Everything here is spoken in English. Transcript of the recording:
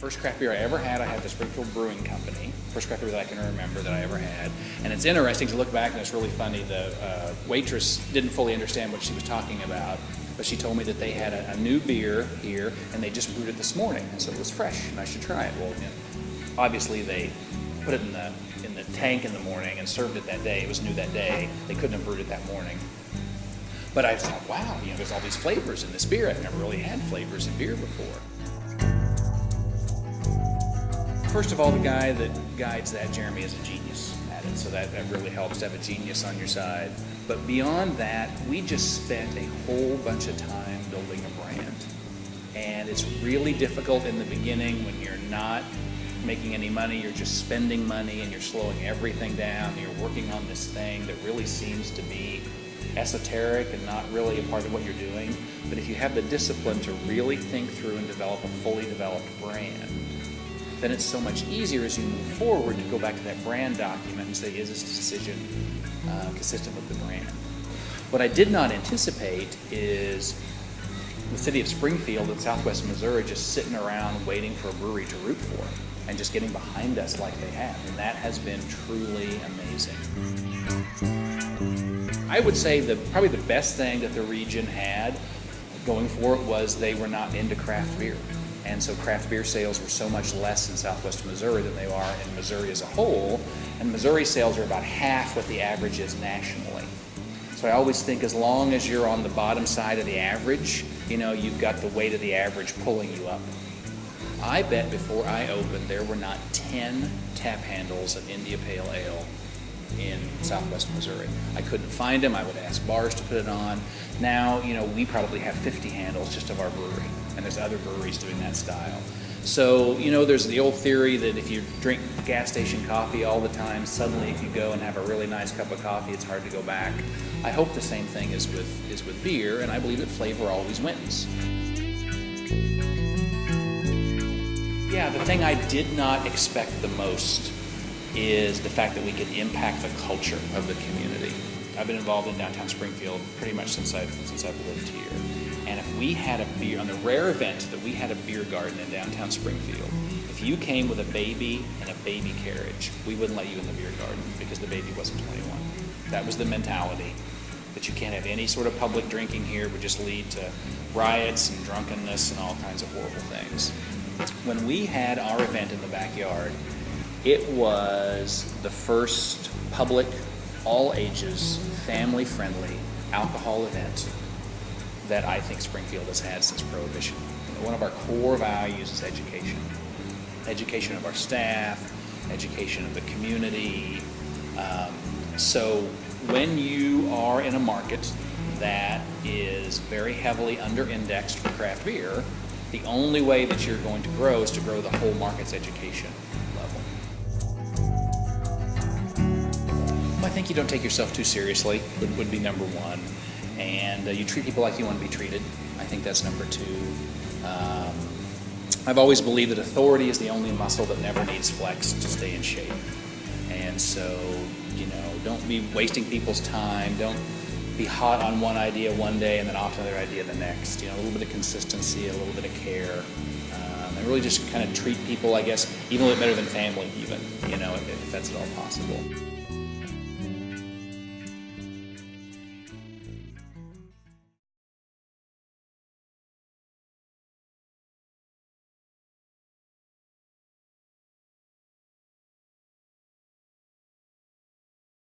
First craft beer I ever had the Springfield Brewing Company. First craft beer that I can remember that I ever had. And it's interesting to look back, and it's really funny. The waitress didn't fully understand what she was talking about, but she told me that they had a new beer here, and they just brewed it this morning, and so it was fresh, and I should try it. Well, obviously they put it in the tank in the morning and served it that day. It was new that day. They couldn't have brewed it that morning. But I thought, wow, there's all these flavors in this beer. I've never really had flavors in beer before. First of all, the guy that guides that, Jeremy, is a genius at it, so that really helps to have a genius on your side. But beyond that, we just spent a whole bunch of time building a brand. And it's really difficult in the beginning when you're not making any money, you're just spending money and you're slowing everything down, and you're working on this thing that really seems to be esoteric and not really a part of what you're doing. But if you have the discipline to really think through and develop a fully developed brand, then it's so much easier as you move forward to go back to that brand document and say, is this decision consistent with the brand? What I did not anticipate is the city of Springfield in southwest Missouri just sitting around waiting for a brewery to root for and just getting behind us like they have. And that has been truly amazing. I would say probably the best thing that the region had going for it was they were not into craft beer. And so craft beer sales were so much less in southwest Missouri than they are in Missouri as a whole. And Missouri sales are about half what the average is nationally. So I always think as long as you're on the bottom side of the average, you've got the weight of the average pulling you up. I bet before I opened, there were not 10 tap handles of India Pale Ale in southwest Missouri. I couldn't find them. I would ask bars to put it on. Now, we probably have 50 handles just of our brewery, and there's other breweries doing that style. So, there's the old theory that if you drink gas station coffee all the time, suddenly if you go and have a really nice cup of coffee, it's hard to go back. I hope the same thing is with beer, and I believe that flavor always wins. Yeah, the thing I did not expect the most is the fact that we could impact the culture of the community. I've been involved in downtown Springfield pretty much since I've lived here. And if we had a beer, on the rare event that we had a beer garden in downtown Springfield, if you came with a baby and a baby carriage, we wouldn't let you in the beer garden because the baby wasn't 21. That was the mentality, that you can't have any sort of public drinking here, would just lead to riots and drunkenness and all kinds of horrible things. When we had our event in the backyard, it was the first public, all ages, family-friendly alcohol event that I think Springfield has had since Prohibition. One of our core values is education. Education of our staff, education of the community. So when you are in a market that is very heavily under-indexed for craft beer, the only way that you're going to grow is to grow the whole market's education level. I think you don't take yourself too seriously, would be number one. And you treat people like you want to be treated. I think that's number two. I've always believed that authority is the only muscle that never needs flex to stay in shape. And so, don't be wasting people's time. Don't be hot on one idea one day and then off to another idea the next. A little bit of consistency, a little bit of care. And really just kind of treat people, I guess, even a little bit better than family even, if that's at all possible.